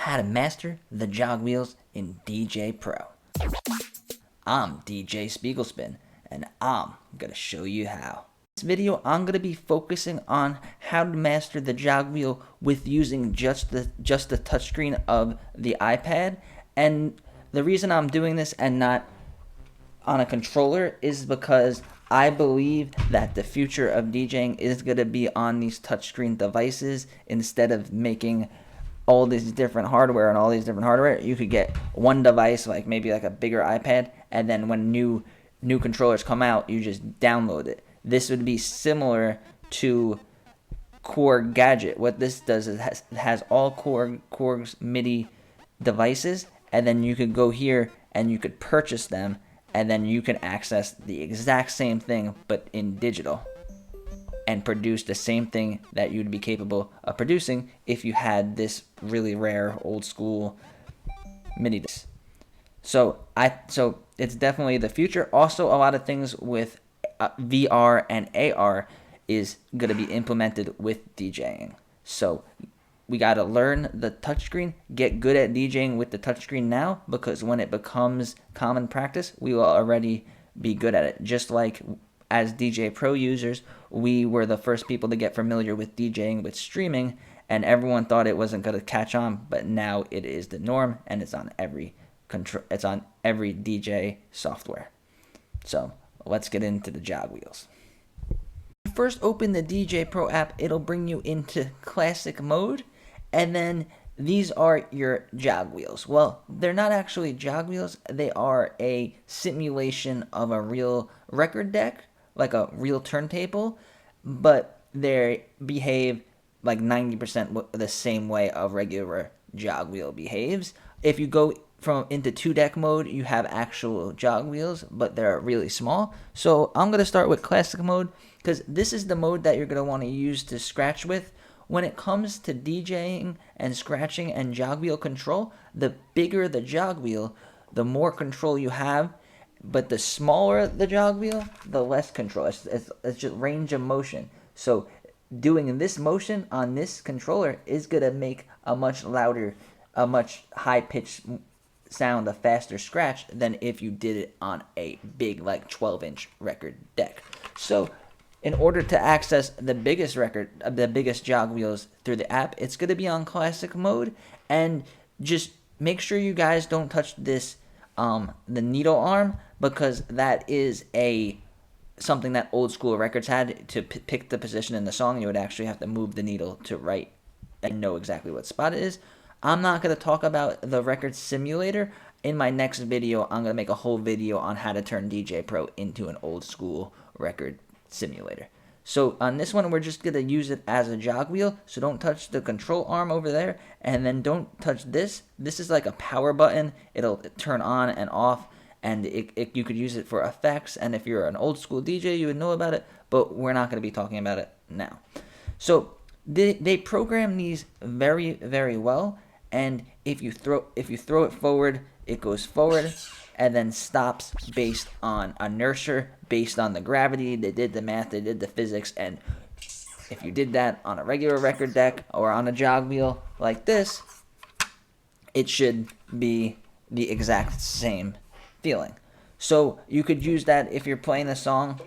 how to master the jog wheels in DJ Pro. I'm DJ Spiegel Spin, and I'm going to show you how. In this video, I'm going to be focusing on how to master the jog wheel with using just the touchscreen of the iPad. And the reason I'm doing this and not on a controller is because I believe that the future of DJing is going to be on these touchscreen devices instead of making all these different hardware and all these different hardware. You could get one device, like maybe like a bigger iPad, and then when new controllers come out, you just download it. This would be similar to Core Gadget. What this does is it has all Korg's MIDI devices, and then you could go here and you could purchase them, and then you can access the exact same thing but in digital and produce the same thing that you'd be capable of producing if you had this really rare old school MIDI disc. So it's definitely the future. Also, a lot of things with VR and AR is going to be implemented with DJing. So we got to learn the touchscreen, get good at DJing with the touchscreen now, because when it becomes common practice, we will already be good at it. Just like as DJ Pro users, we were the first people to get familiar with DJing with streaming, and everyone thought it wasn't going to catch on, but now it is the norm, and it's on every DJ software. So let's get into the jog wheels. First, open the DJ Pro app. It'll bring you into classic mode, and then these are your jog wheels. Well, they're not actually jog wheels. They are a simulation of a real record deck, like a real turntable, but they behave like 90% the same way a regular jog wheel behaves. If you go into 2-deck mode, you have actual jog wheels, but they're really small. So I'm going to start with classic mode, because this is the mode that you're going to want to use to scratch with. When it comes to DJing and scratching and jog wheel control, the bigger the jog wheel, the more control you have, but the smaller the jog wheel, the less control. It's just range of motion. So doing this motion on this controller is going to make a much louder, a much high-pitched sound, a faster scratch than if you did it on a big, like 12-inch record deck. So in order to access the biggest jog wheels through the app, it's going to be on classic mode. And just make sure you guys don't touch this, the needle arm, because that is something that old school records had. To pick the position in the song, you would actually have to move the needle to right and know exactly what spot it is. I'm not going to talk about the record simulator. In my next video, I'm going to make a whole video on how to turn DJ Pro into an old school record simulator. So on this one, we're just going to use it as a jog wheel. So don't touch the control arm over there, and then don't touch this. This is like a power button. It'll turn on and off, and you could use it for effects. And if you're an old school DJ, you would know about it, but we're not going to be talking about it now. So they program these very, very well. And if you throw it forward, it goes forward and then stops based on inertia, based on the gravity. They did the math, they did the physics, and if you did that on a regular record deck or on a jog wheel like this, it should be the exact same feeling. So you could use that if you're playing a song.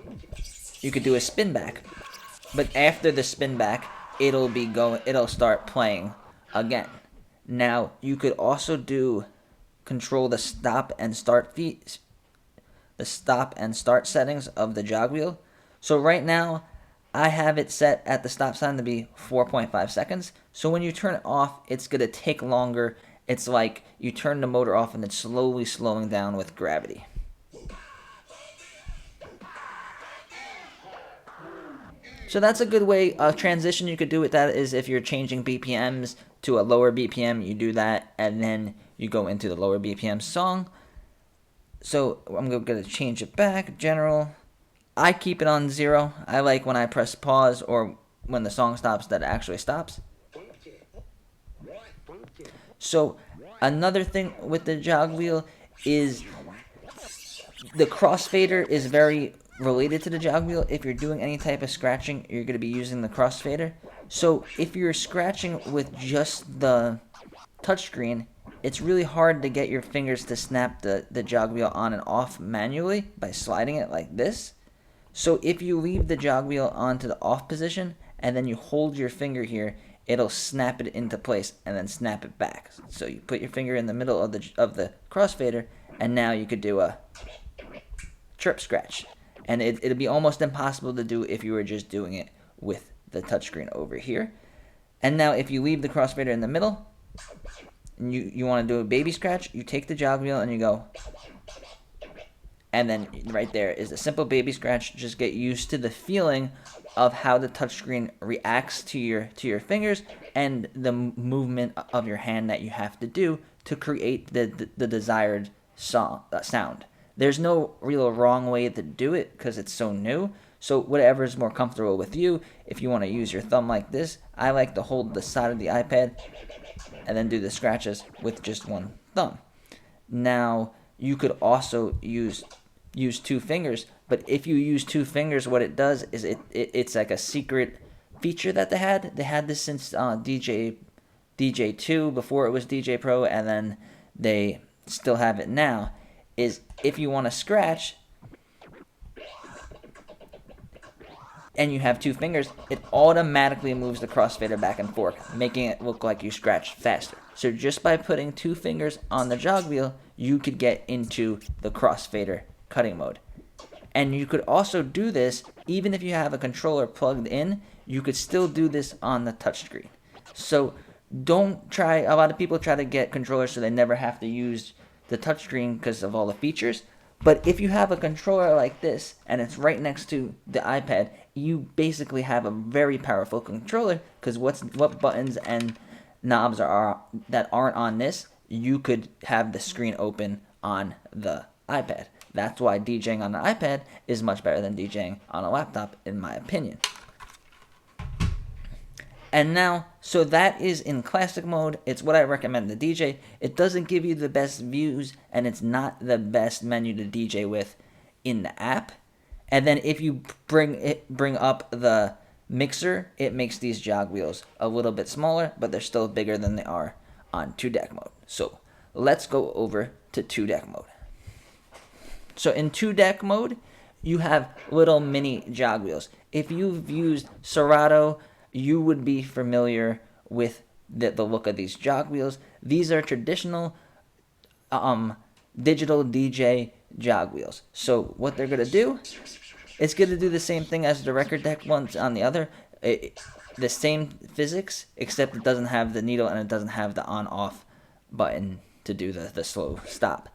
You could do a spin back, but after the spin back, it'll start playing again. Now, you could also control the stop and start settings of the jog wheel. So right now, I have it set at the stop sign to be 4.5 seconds. So when you turn it off, it's going to take longer. It's like you turn the motor off and it's slowly slowing down with gravity. So that's a good way, a transition you could do with that is if you're changing BPMs to a lower BPM, you do that, and then you go into the lower BPM song. So I'm going to change it back, general. I keep it on 0. I like when I press pause or when the song stops that it actually stops. So another thing with the jog wheel is the crossfader is very related to the jog wheel. If you're doing any type of scratching, you're going to be using the crossfader. So if you're scratching with just the touchscreen, it's really hard to get your fingers to snap the jog wheel on and off manually by sliding it like this. So if you leave the jog wheel onto the off position and then you hold your finger here, it'll snap it into place and then snap it back. So you put your finger in the middle of the crossfader, and now you could do a chirp scratch. And it'll be almost impossible to do if you were just doing it with the touchscreen over here. And now if you leave the crossfader in the middle, and you want to do a baby scratch, you take the jog wheel and you go, and then right there is a simple baby scratch. Just get used to the feeling of how the touchscreen reacts to your fingers and the movement of your hand that you have to do to create the desired sound. There's no real wrong way to do it because it's so new. So whatever is more comfortable with you. If you want to use your thumb like this, I like to hold the side of the iPad and then do the scratches with just one thumb. Now, you could also use two fingers, but if you use two fingers, what it does is it's like a secret feature that they had. They had this since DJ 2 before it was DJ Pro, and then they still have it now. Is if you want to scratch and you have two fingers, it automatically moves the crossfader back and forth, making it look like you scratch faster. So just by putting two fingers on the jog wheel, you could get into the crossfader cutting mode. And you could also do this even if you have a controller plugged in. You could still do this on the touchscreen. So don't try. A lot of people try to get controllers so they never have to use the touchscreen because of all the features. But if you have a controller like this and it's right next to the iPad, you basically have a very powerful controller, because what buttons and knobs that aren't on this, you could have the screen open on the iPad. That's why DJing on the iPad is much better than DJing on a laptop, in my opinion. And now, so that is in classic mode. It's what I recommend to DJ. It doesn't give you the best views, and it's not the best menu to DJ with in the app. And then if you bring up the mixer, it makes these jog wheels a little bit smaller, but they're still bigger than they are on 2-deck mode. So let's go over to 2-deck mode. So in 2-deck mode, you have little mini jog wheels. If you've used Serato, you would be familiar with the look of these jog wheels. These are traditional digital DJ jog wheels. So what they're going to do, it's going to do the same thing as the record deck ones on the other. The same physics, except it doesn't have the needle and it doesn't have the on-off button to do the slow stop.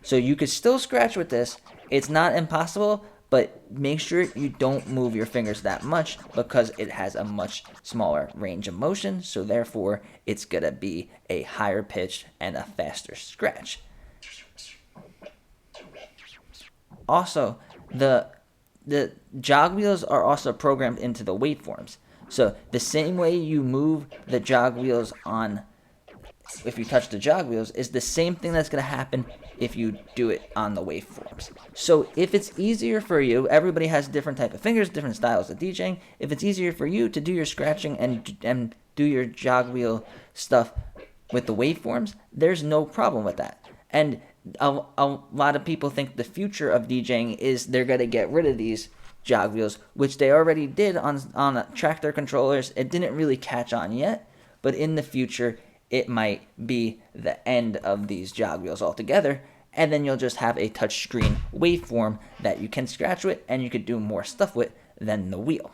So you could still scratch with this. It's not impossible, but make sure you don't move your fingers that much because it has a much smaller range of motion. So therefore, it's going to be a higher pitch and a faster scratch. Also, the jog wheels are also programmed into the waveforms. So the same way you move the jog wheels on, if you touch the jog wheels, is the same thing that's going to happen if you do it on the waveforms. So if it's easier for you, everybody has different type of fingers, different styles of DJing. If it's easier for you to do your scratching and do your jog wheel stuff with the waveforms, there's no problem with that. And a lot of people think the future of DJing is they're going to get rid of these jog wheels, which they already did on tractor controllers. It didn't really catch on yet, but in the future, it might be the end of these jog wheels altogether, and then you'll just have a touchscreen waveform that you can scratch with and you could do more stuff with than the wheel.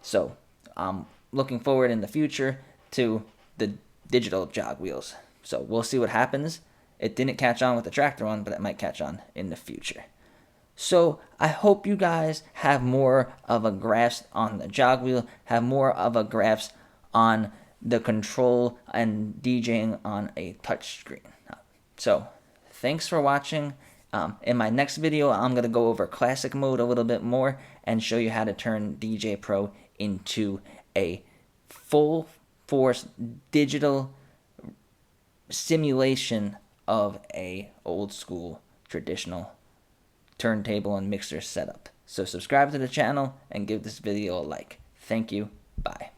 So I'm looking forward in the future to the digital jog wheels. So we'll see what happens. It didn't catch on with the tractor one, but it might catch on in the future. So I hope you guys have more of a grasp on the jog wheel, have more of a grasp on the control and DJing on a touch screen. So thanks for watching. In my next video, I'm going to go over classic mode a little bit more and show you how to turn DJ Pro into a full force digital simulation of a old school traditional turntable and mixer setup. So subscribe to the channel and give this video a like. Thank you. Bye.